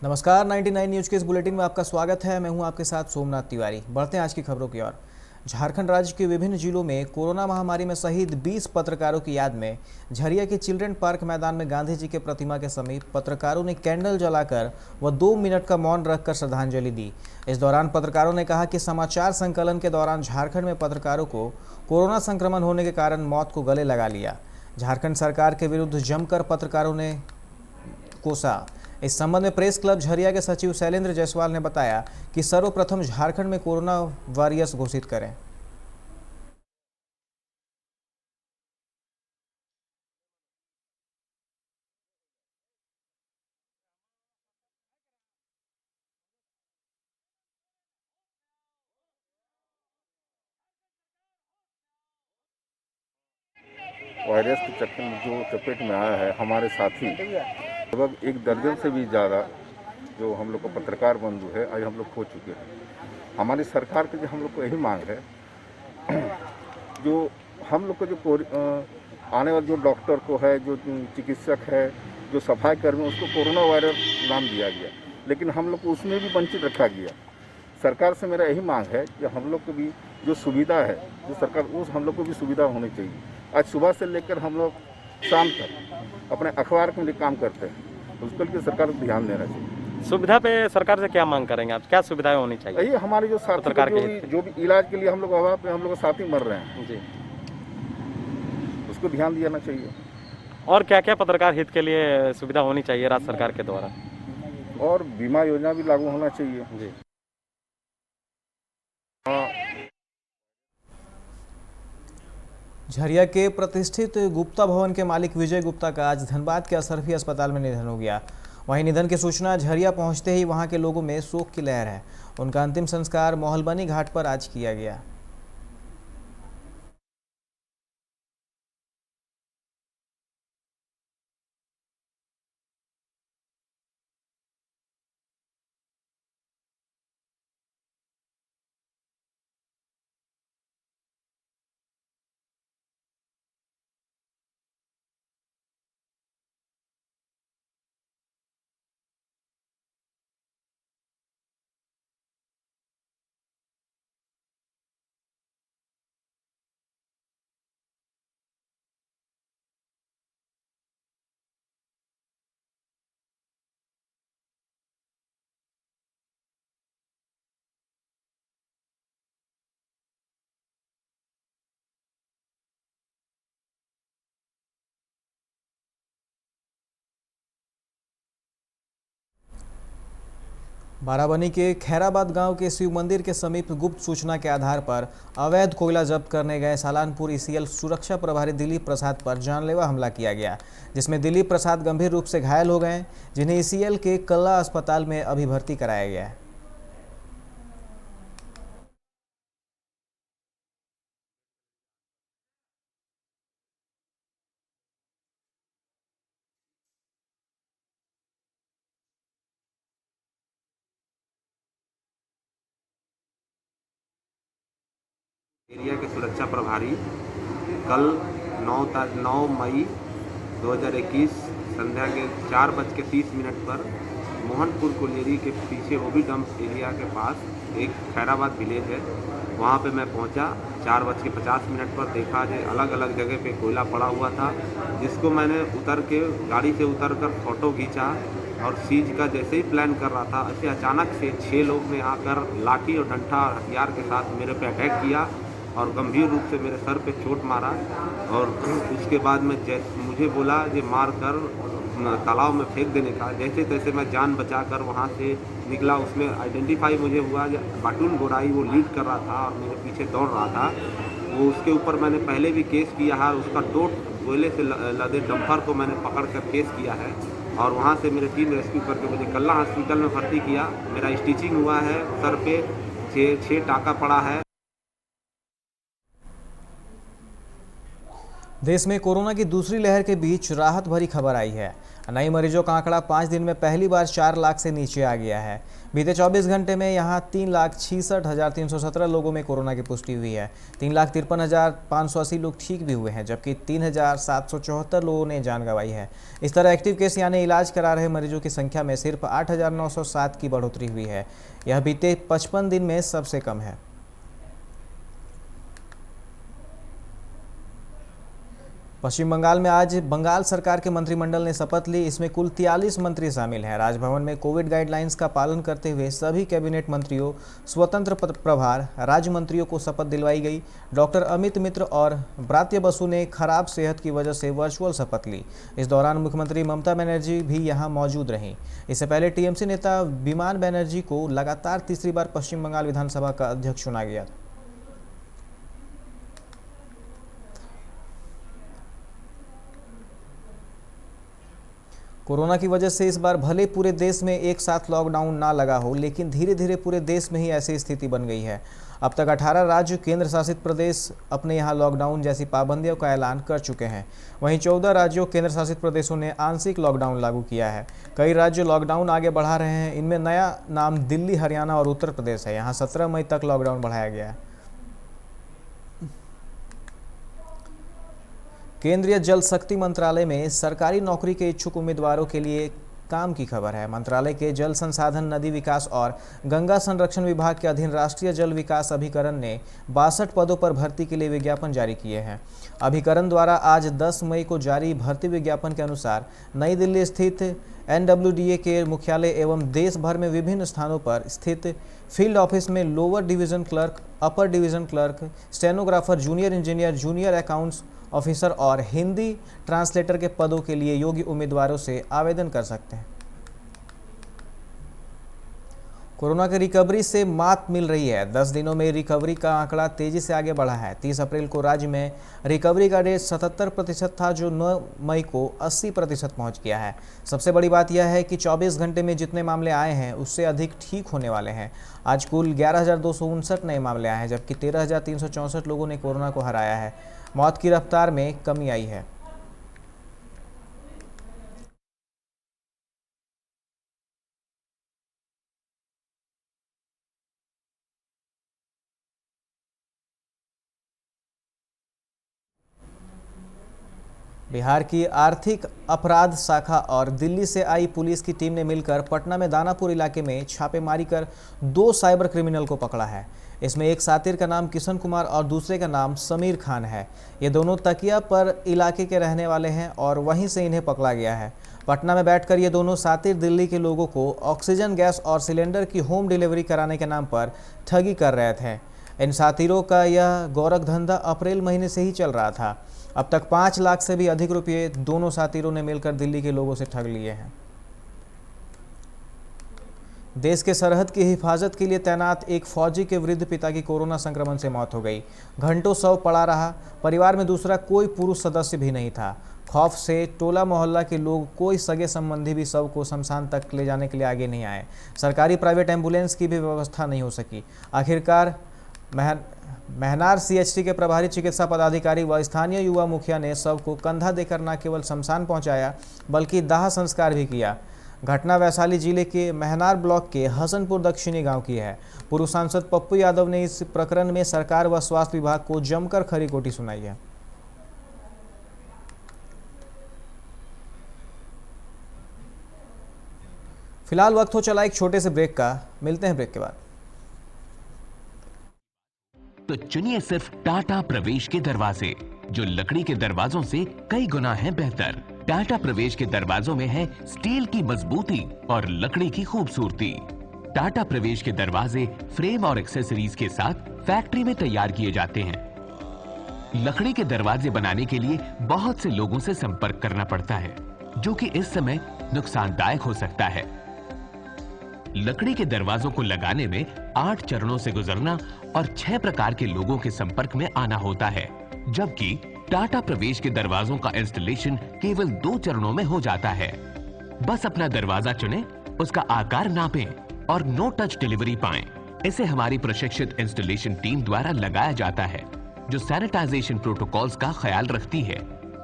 नमस्कार, 99 न्यूज के इस बुलेटिन में आपका स्वागत है। मैं हूं आपके साथ सोमनाथ तिवारी। बढ़ते हैं आज की खबरों की ओर। झारखंड राज्य के विभिन्न जिलों में कोरोना महामारी में शहीद 20 पत्रकारों की याद में झरिया के चिल्ड्रन पार्क मैदान में गांधी जी के प्रतिमा के समीप पत्रकारों ने कैंडल जलाकर व 2 मिनट का मौन रखकर श्रद्धांजलि दी। इस दौरान पत्रकारों ने कहा कि समाचार संकलन के दौरान झारखंड में पत्रकारों को कोरोना संक्रमण होने के कारण मौत को गले लगा लिया। झारखंड सरकार के विरुद्ध जमकर पत्रकारों ने कोसा। इस संबंध में प्रेस क्लब झरिया के सचिव शैलेंद्र जायसवाल ने बताया कि सर्वप्रथम झारखंड में कोरोना वॉरियर्स घोषित करें। वायरस के चक्कर में जो चपेट में आया है, हमारे साथी लगभग 1 दर्जन से भी ज़्यादा जो हम लोग को पत्रकार बंधु है, आज हम लोग खो चुके हैं। हमारी सरकार की जो हम लोग को यही मांग है, जो हम लोग को जो आने वाले जो डॉक्टर को है, जो चिकित्सक है, जो सफाई कर्मी, उसको कोरोना वायरस नाम दिया गया, लेकिन हम लोग को उसमें भी वंचित रखा गया। सरकार से मेरा यही मांग है कि हम लोग को भी जो सुविधा है, जो सरकार, उस हम लोग को भी सुविधा होनी चाहिए। आज सुबह से लेकर हम लोग शाम तक अपने अखबार के लिए काम करते हैं, उसके लिए सरकार को ध्यान देना चाहिए। सुविधा पे सरकार से क्या मांग करेंगे आप? क्या सुविधाएं होनी चाहिए? यही हमारे जो साथी जो भी इलाज के लिए हम लोग अभाव पे हम लोग साथी मर रहे हैं जी, उसको ध्यान देना चाहिए। और क्या क्या पत्रकार हित के लिए सुविधा होनी चाहिए राज्य सरकार के द्वारा? और बीमा योजना भी लागू होना चाहिए जी। झरिया के प्रतिष्ठित गुप्ता भवन के मालिक विजय गुप्ता का आज धनबाद के असरफी अस्पताल में निधन हो गया। वहीं निधन की सूचना झरिया पहुंचते ही वहां के लोगों में शोक की लहर है। उनका अंतिम संस्कार मोहलबनी घाट पर आज किया गया। बाराबनी के खैराबाद गांव के शिव मंदिर के समीप गुप्त सूचना के आधार पर अवैध कोयला जब्त करने गए सालानपुर ईसीएल सुरक्षा प्रभारी दिलीप प्रसाद पर जानलेवा हमला किया गया, जिसमें दिलीप प्रसाद गंभीर रूप से घायल हो गए, जिन्हें ईसीएल के कल्ला अस्पताल में अभी भर्ती कराया गया है। एरिया के सुरक्षा प्रभारी कल 9 मई 2021 संध्या के 4:30 पर मोहनपुर कोलियरी के पीछे ओबी डंप एरिया के पास एक खैराबाद विलेज है, वहाँ पे मैं पहुँचा। 4:50 पर देखा कि अलग अलग जगह पे कोयला पड़ा हुआ था, जिसको मैंने गाड़ी से उतर कर फ़ोटो खींचा और सीज का जैसे ही प्लान कर रहा था, ऐसे अचानक से 6 लोग ने आकर लाठी और डंडा और हथियार के साथ मेरे पे अटैक किया और गंभीर रूप से मेरे सर पे चोट मारा। और उसके बाद में मुझे बोला कि मार कर तालाब में फेंक देने का। जैसे तैसे मैं जान बचाकर वहाँ से निकला। उसमें आइडेंटिफाई मुझे हुआ कि बाटून गोराई वो लीड कर रहा था और मेरे पीछे दौड़ रहा था। वो उसके ऊपर मैंने पहले भी केस किया है। उसका टोट कोयले से लदे डंपर को मैंने पकड़ कर केस किया है और वहाँ से मेरे टीम रेस्क्यू करके मुझे कल्ला हॉस्पिटल में भर्ती किया। मेरा स्टिचिंग हुआ है, सर पे 6 टाका पड़ा है। देश में कोरोना की दूसरी लहर के बीच राहत भरी खबर आई है। नए मरीजों का आंकड़ा 5 दिन में पहली बार 4 लाख से नीचे आ गया है। बीते 24 घंटे में यहां 3,66,317 लोगों में कोरोना की पुष्टि हुई है। 3,53,580 लोग ठीक भी हुए हैं, जबकि 3,774 लोगों ने जान गंवाई है। इस तरह एक्टिव केस यानी इलाज करा रहे मरीजों की संख्या में सिर्फ 8,907 की बढ़ोतरी हुई है। यह बीते 55 दिन में सबसे कम है। पश्चिम बंगाल में आज बंगाल सरकार के मंत्रिमंडल ने शपथ ली। इसमें कुल 43 मंत्री शामिल हैं। राजभवन में कोविड गाइडलाइंस का पालन करते हुए सभी कैबिनेट मंत्रियों, स्वतंत्र प्रभार राज्य मंत्रियों को शपथ दिलवाई गई। डॉक्टर अमित मित्र और ब्रात्य बसु ने खराब सेहत की वजह से वर्चुअल शपथ ली। इस दौरान मुख्यमंत्री ममता बनर्जी भी यहां मौजूद रहीं। इससे पहले टीएमसी नेता विमान बनर्जी को लगातार तीसरी बार पश्चिम बंगाल विधानसभा का अध्यक्ष चुना गया। कोरोना की वजह से इस बार भले पूरे देश में एक साथ लॉकडाउन ना लगा हो, लेकिन धीरे धीरे पूरे देश में ही ऐसी स्थिति बन गई है। अब तक 18 राज्य केंद्र शासित प्रदेश अपने यहाँ लॉकडाउन जैसी पाबंदियों का ऐलान कर चुके हैं। वहीं 14 राज्यों केंद्र शासित प्रदेशों ने आंशिक लॉकडाउन लागू किया है। कई राज्य लॉकडाउन आगे बढ़ा रहे हैं। इनमें नया नाम दिल्ली, हरियाणा और उत्तर प्रदेश है। यहाँ 17 मई तक लॉकडाउन बढ़ाया गया है। केंद्रीय जल शक्ति मंत्रालय में सरकारी नौकरी के इच्छुक उम्मीदवारों के लिए काम की खबर है। मंत्रालय के जल संसाधन, नदी विकास और गंगा संरक्षण विभाग के अधीन राष्ट्रीय जल विकास अभिकरण ने 62 पदों पर भर्ती के लिए विज्ञापन जारी किए हैं। अभिकरण द्वारा आज 10 मई को जारी भर्ती विज्ञापन के अनुसार नई दिल्ली स्थित NWDA के मुख्यालय एवं देश भर में विभिन्न स्थानों पर स्थित फील्ड ऑफिस में lower division clerk, upper division clerk, stenographer, junior engineer, junior accounts officer और हिंदी ट्रांसलेटर के पदों के लिए योग्य उम्मीदवारों से आवेदन कर सकते हैं। कोरोना की रिकवरी से मात मिल रही है। 10 दिनों में रिकवरी का आंकड़ा तेजी से आगे बढ़ा है। 30 अप्रैल को राज्य में रिकवरी का रेट 77% था, जो 9 मई को 80% पहुंच गया है। सबसे बड़ी बात यह है कि 24 घंटे में जितने मामले आए हैं उससे अधिक ठीक होने वाले हैं। आज कुल 11,259 नए मामले आए हैं, जबकि 13,364 लोगों ने कोरोना को हराया है। मौत की रफ्तार में कमी आई है। बिहार की आर्थिक अपराध शाखा और दिल्ली से आई पुलिस की टीम ने मिलकर पटना में दानापुर इलाके में छापेमारी कर 2 साइबर क्रिमिनल को पकड़ा है। इसमें एक सातिर का नाम किशन कुमार और दूसरे का नाम समीर खान है। ये दोनों तकिया पर इलाके के रहने वाले हैं और वहीं से इन्हें पकड़ा गया है। पटना में बैठकर ये दोनों सातिर दिल्ली के लोगों को ऑक्सीजन गैस और सिलेंडर की होम डिलीवरी कराने के नाम पर ठगी कर रहे थे। इन सातिरों का यह गोरख धंधा अप्रैल महीने से ही चल रहा था। अब तक 5 लाख से भी अधिक रुपये दोनों सातिरों ने मिलकर दिल्ली के लोगों से ठग लिए हैं। देश के सरहद की हिफाजत के लिए तैनात एक फौजी के वृद्ध पिता की कोरोना संक्रमण से मौत हो गई। घंटों शव पड़ा रहा। परिवार में दूसरा कोई पुरुष सदस्य भी नहीं था। खौफ से टोला मोहल्ला के लोग, कोई सगे संबंधी भी शव को शमशान तक ले जाने के लिए आगे नहीं आए। सरकारी प्राइवेट एम्बुलेंस की भी व्यवस्था नहीं हो सकी। आखिरकार महनार CHT के प्रभारी चिकित्सा पदाधिकारी व स्थानीय युवा मुखिया ने शव को कंधा देकर न केवल शमशान पहुंचाया, बल्कि दाह संस्कार भी किया। घटना वैशाली जिले के महनार ब्लॉक के हसनपुर दक्षिणी गांव की है। पूर्व सांसद पप्पू यादव ने इस प्रकरण में सरकार व स्वास्थ्य विभाग को जमकर खरी खोटी सुनाई है। फिलहाल वक्त हो चला एक छोटे से ब्रेक का। मिलते हैं ब्रेक के बाद। तो चुनिए सिर्फ टाटा प्रवेश के दरवाजे, जो लकड़ी के दरवाजों से कई गुना है बेहतर। टाटा प्रवेश के दरवाजों में है स्टील की मजबूती और लकड़ी की खूबसूरती। टाटा प्रवेश के दरवाजे फ्रेम और एक्सेसरीज के साथ फैक्ट्री में तैयार किए जाते हैं। लकड़ी के दरवाजे बनाने के लिए बहुत से लोगों से संपर्क करना पड़ता है, जो कि इस समय नुकसानदायक हो सकता है। लकड़ी के दरवाजों को लगाने में 8 चरणों से गुजरना और 6 प्रकार के लोगों के संपर्क में आना होता है, जबकि टाटा प्रवेश के दरवाजों का इंस्टॉलेशन केवल 2 चरणों में हो जाता है। बस अपना दरवाजा चुनें, उसका आकार नापें और नो टच डिलीवरी पाएं। इसे हमारी प्रशिक्षित इंस्टॉलेशन टीम द्वारा लगाया जाता है, जो सैनिटाइजेशन प्रोटोकॉल्स का ख्याल रखती है।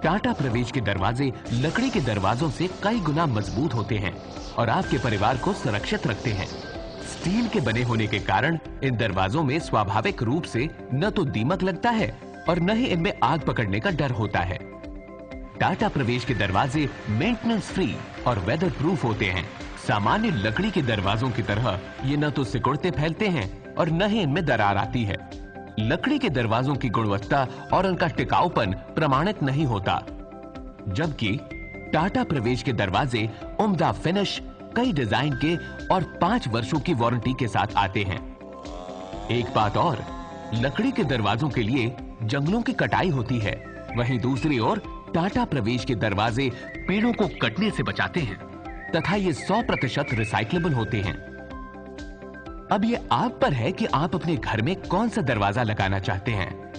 टाटा प्रवेश के दरवाजे लकड़ी के दरवाजों से कई गुना मजबूत होते हैं और आपके परिवार को सुरक्षित रखते हैं। स्टील के बने होने के कारण इन दरवाजों में स्वाभाविक रूप से न तो दीमक लगता है और न ही इनमें आग पकड़ने का डर होता है। टाटा प्रवेश के दरवाजे मेंटेनेंस फ्री और वेदर प्रूफ होते हैं। सामान्य लकड़ी के दरवाजों की तरह ये न तो सिकुड़ते फैलते हैं और न ही इनमें दरार आती है। लकड़ी के दरवाजों की गुणवत्ता और उनका टिकाऊपन प्रमाणित नहीं होता, जबकि टाटा प्रवेश के दरवाजे उम्दा फिनिश, कई डिजाइन के और 5 वर्षों की वारंटी के साथ आते हैं। एक बात और, लकड़ी के दरवाजों के लिए जंगलों की कटाई होती है, वहीं दूसरी ओर टाटा प्रवेश के दरवाजे पेड़ों को कटने से बचाते हैं तथा ये 100% रिसाइक्लेबल होते हैं। अब ये आप पर है कि आप अपने घर में कौन सा दरवाजा लगाना चाहते हैं।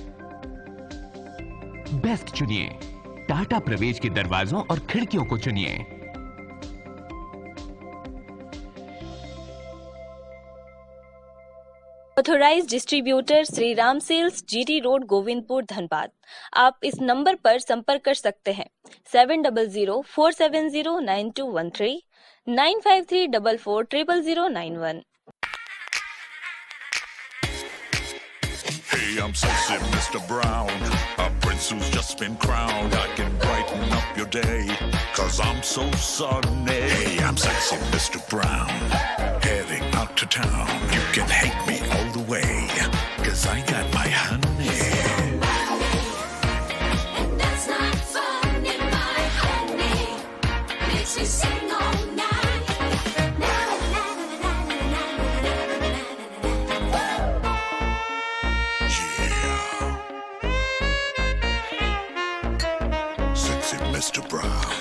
बेस्ट चुनिए, टाटा प्रवेश के दरवाजों और खिड़कियों को चुनिए। Authorized distributor Shri Ram sales, GT road, Govindpur, Dhanbad. आप इस नंबर पर संपर्क कर सकते हैं 7004709213, 9534400091। Hey, I'm sexy Mr. Brown, a prince who's just been crowned. I can brighten up your day, 'cause I'm so sunny. Hey, I'm sexy Mr. Brown, heading out to town. You can hate me all the way, 'cause I got my honey. And that's not funny, my honey. Makes me sing all night. Na, na, na, na, na, na, na, na, na, na. Sexy Mr. Brown.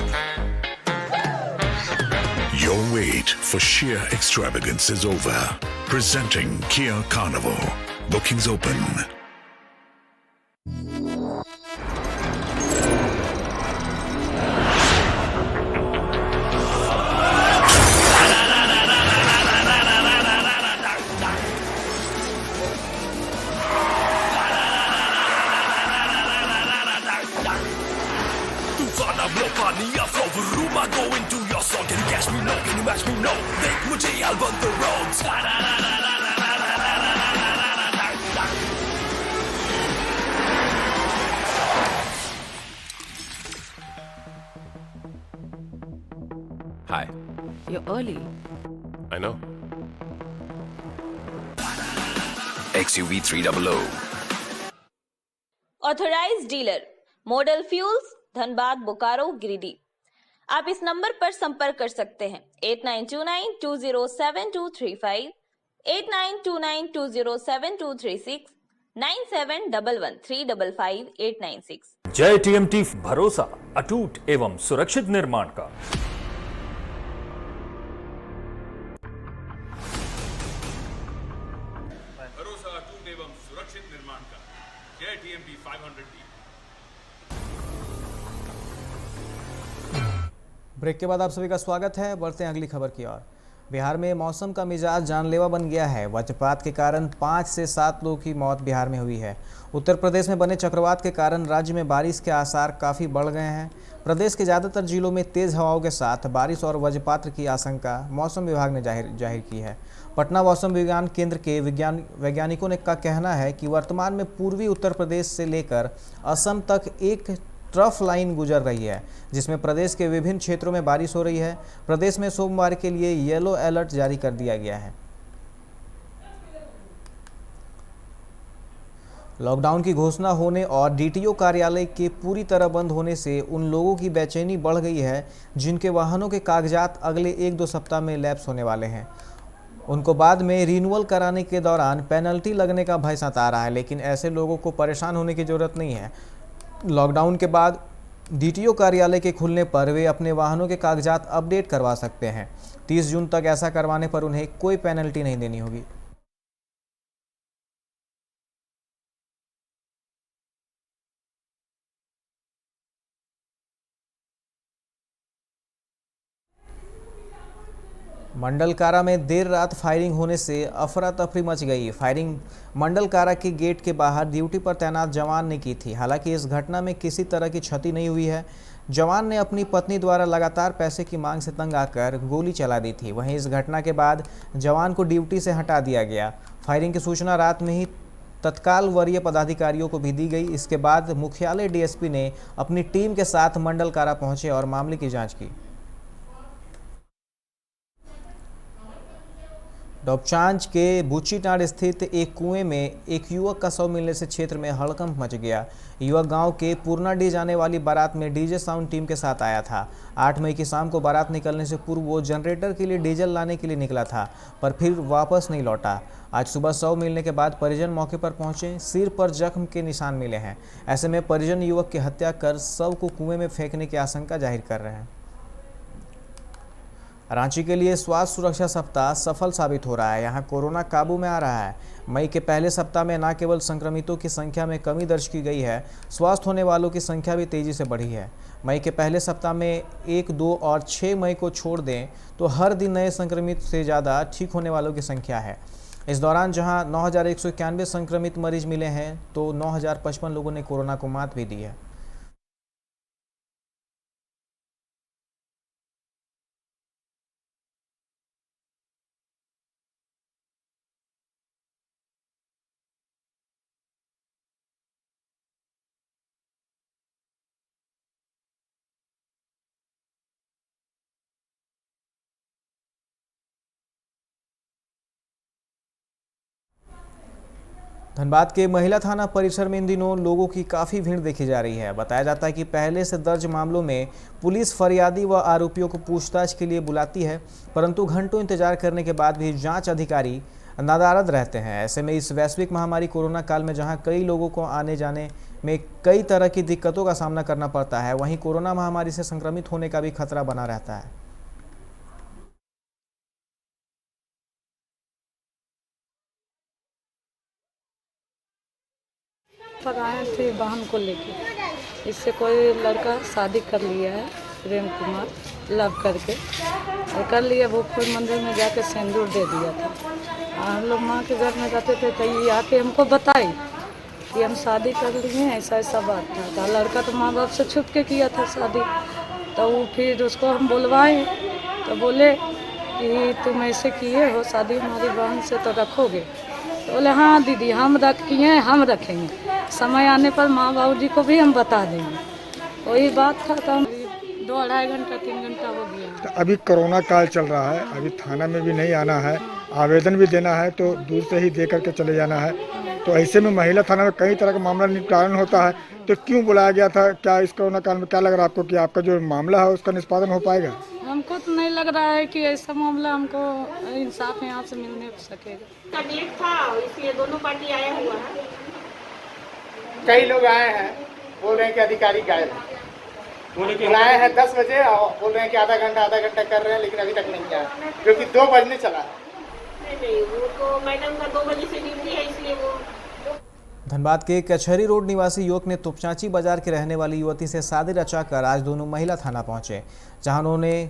Your wait for sheer extravagance is over. Presenting Kia Carnival. Bookings open. Hi. You're early. I know. XUV 300. Authorized dealer, model fuels, Dhanbad, Bokaro, Giridih. आप इस number पर संपर्क कर सकते हैं 8929207235, 8929207236, 9711355896। जय TMT, भरोसा अटूट एवं सुरक्षित निर्माण का। भरोसा अटूट एवं सुरक्षित निर्माण का। जय टीएमटी 500D। ब्रेक के बाद आप सभी का स्वागत है। बढ़ते हैं अगली खबर की ओर। बिहार में मौसम का मिजाज जानलेवा बन गया है। वज्रपात के कारण 5 से 7 लोगों की मौत बिहार में हुई है। उत्तर प्रदेश में बने चक्रवात के कारण राज्य में बारिश के आसार काफ़ी बढ़ गए हैं। प्रदेश के ज़्यादातर जिलों में तेज़ हवाओं के साथ बारिश और वज्रपात की आशंका मौसम विभाग ने जाहिर की है। पटना मौसम विज्ञान केंद्र के वैज्ञानिकों का कहना है कि वर्तमान में पूर्वी उत्तर प्रदेश से लेकर असम तक एक ट्रफ लाइन गुजर रही है, जिसमें प्रदेश के विभिन्न क्षेत्रों में बारिश हो रही है। प्रदेश में सोमवार के लिए येलो अलर्ट जारी कर दिया गया है। लॉकडाउन की घोषणा होने और डीटीओ कार्यालय के पूरी तरह बंद होने से उन लोगों की बेचैनी बढ़ गई है जिनके वाहनों के कागजात अगले 1-2 सप्ताह में लैप्स होने वाले हैं। उनको बाद में रिन्यूअल कराने के दौरान पेनल्टी लगने का भय सता रहा है, लेकिन ऐसे लोगों को परेशान होने की ज़रूरत नहीं है। लॉकडाउन के बाद डीटीओ कार्यालय के खुलने पर वे अपने वाहनों के कागजात अपडेट करवा सकते हैं। 30 जून तक ऐसा करवाने पर उन्हें कोई पेनल्टी नहीं देनी होगी। मंडल कारा में देर रात फायरिंग होने से अफरा तफरी मच गई। फायरिंग मंडल कारा के गेट के बाहर ड्यूटी पर तैनात जवान ने की थी। हालांकि इस घटना में किसी तरह की क्षति नहीं हुई है। जवान ने अपनी पत्नी द्वारा लगातार पैसे की मांग से तंग आकर गोली चला दी थी। वहीं इस घटना के बाद जवान को ड्यूटी से हटा दिया गया। फायरिंग की सूचना रात में ही तत्काल वरीय पदाधिकारियों को भी दी गई। इसके बाद मुख्यालय डीएसपी ने अपनी टीम के साथ मंडल कारा पहुंचे और मामले की जाँच की। डोबचांच के बुच्चीटांड स्थित एक कुएं में एक युवक का शव मिलने से क्षेत्र में हड़कंप मच गया। युवक गांव के पूर्णाडीह जाने वाली बारात में डीजे साउंड टीम के साथ आया था। 8 मई की शाम को बारात निकलने से पूर्व वो जनरेटर के लिए डीजल लाने के लिए निकला था, पर फिर वापस नहीं लौटा। आज सुबह शव मिलने के बाद परिजन मौके पर पहुंचे। सिर पर जख्म के निशान मिले हैं। ऐसे में परिजन युवक की हत्या कर शव को कुएं में फेंकने की आशंका जाहिर कर रहे हैं। रांची के लिए स्वास्थ्य सुरक्षा सप्ताह सफल साबित हो रहा है। यहां कोरोना काबू में आ रहा है। मई के पहले सप्ताह में न केवल संक्रमितों की संख्या में कमी दर्ज की गई है, स्वस्थ होने वालों की संख्या भी तेजी से बढ़ी है। मई के पहले सप्ताह में 1, 2 और 6 मई को छोड़ दें तो हर दिन नए संक्रमित से ज़्यादा ठीक होने वालों की संख्या है। इस दौरान जहां 9,191 संक्रमित मरीज मिले हैं तो 9,055 लोगों ने कोरोना को मात भी दी है। धनबाद के महिला थाना परिसर में इन दिनों लोगों की काफ़ी भीड़ देखी जा रही है। बताया जाता है कि पहले से दर्ज मामलों में पुलिस फरियादी व आरोपियों को पूछताछ के लिए बुलाती है, परंतु घंटों इंतजार करने के बाद भी जांच अधिकारी नदारद रहते हैं। ऐसे में इस वैश्विक महामारी कोरोना काल में जहां कई लोगों को आने जाने में कई तरह की दिक्कतों का सामना करना पड़ता है, वहीं कोरोना महामारी से संक्रमित होने का भी खतरा बना रहता है। आए थे बहन को लेके, इससे कोई लड़का शादी कर लिया है, प्रेम कुमार लव करके और कर लिया। भोजपुर मंदिर में जाके सिंदूर दे दिया था। हम लोग माँ के घर में रहते थे तो ये आके हमको बताई कि हम शादी कर लिए हैं, ऐसा ऐसा बात था। लड़का तो माँ बाप से छुप के किया था शादी। तो वो फिर उसको हम बुलवाए तो बोले कि तुम ऐसे किए हो शादी हमारी बहन से, तो रखोगे? तो बोले हाँ दीदी हम किए हैं, हम रखेंगे, समय आने पर माँ बाबू जी को भी हम बता देंगे। वही बात था। तो हम 2-2.5 घंटा 3 घंटा हो गया। तो अभी कोरोना काल चल रहा है, अभी थाना में भी नहीं आना है, आवेदन भी देना है तो दूर से ही दे करके चले जाना है। तो ऐसे में महिला थाना में कई तरह का मामला निष्पादन होता है, तो क्यों बुलाया गया था? क्या इस कोरोना काल में क्या लग रहा है आपको कि आपका जो मामला है उसका निष्पादन हो पाएगा? हमको तो नहीं लग रहा है कि ऐसा मामला हमको इंसाफ यहाँ से मिलने सकेगा। डेट था इसलिए दोनों पार्टी आया हुआ है। कई लोग आए हैं, बोल रहे हैं कि अधिकारी गायब है। बुलाए हैं 10 बजे और बोल रहे हैं कि आधा घंटा कर रहे हैं, लेकिन अभी तक नहीं आया, क्योंकि 2 बजने चला है। नहीं वो तो मैडम का 2 बजे से ड्यूटी है, इसलिए वो। धनबाद के कचहरी रोड निवासी युवक ने तुपचांची बाजार के रहने वाली युवती से शादी रचाकर आज दोनों महिला थाना पहुंचे, जहां उन्होंने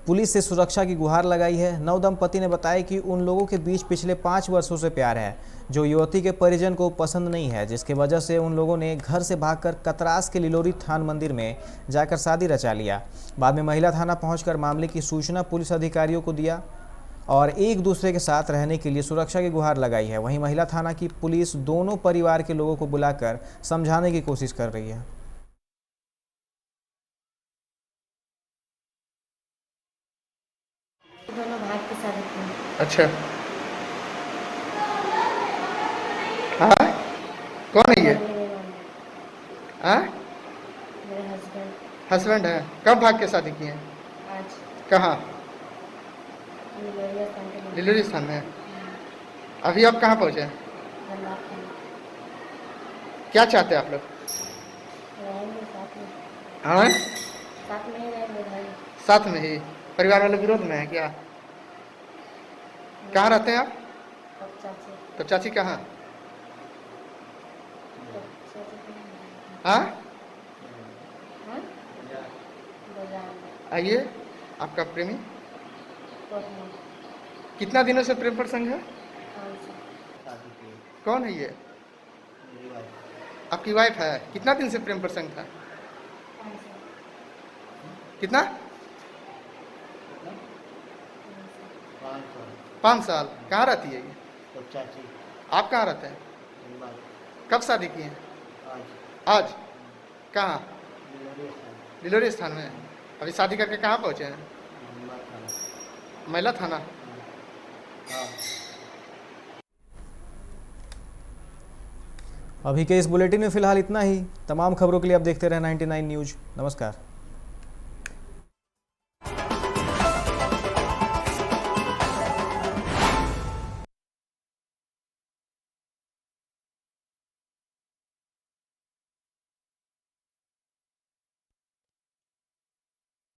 पुलिस से सुरक्षा की गुहार लगाई है। नव दंपति ने बताया कि उन लोगों के बीच पिछले 5 वर्षों से प्यार है, जो युवती के परिजन को पसंद नहीं है, जिसकी वजह से उन लोगों ने घर से भागकर कतरास के लिलोरी थान मंदिर में जाकर शादी रचा लिया। बाद में महिला थाना पहुंचकर मामले की सूचना पुलिस अधिकारियों को दिया और एक दूसरे के साथ रहने के लिए सुरक्षा की गुहार लगाई है। वहीं महिला थाना की पुलिस दोनों परिवार के लोगों को बुलाकर समझाने की कोशिश कर रही है। दोनों भाग के शादी की। अच्छा हाँ, कौन है ये? हाँ मेरे हस्बैंड है। कब भाग के शादी की है? आज। कहाँ? लिलोरी स्थान में। अभी आप कहाँ पहुँचे? क्या चाहते हैं आप लोग? हाँ साथ में ही। परिवार वाले विरोध में है क्या? कहाँ रहते हैं आप? तो चाची कहाँ? हाँ आइए, आपका प्रेमी कितना दिनों से प्रेम प्रसंग है? कौन है ये? आपकी वाइफ है? कितना दिन से प्रेम प्रसंग था? कितना? 5 साल। कहाँ रहती है ये? आप कहाँ रहते हैं? कब शादी की है? आज। कहाँ? डिलोरी स्थान में। अभी शादी करके कहाँ पहुँचे हैं? महिला थाना। अभी के इस बुलेटिन में फिलहाल इतना ही। तमाम खबरों के लिए आप देखते रहे 99 न्यूज। नमस्कार।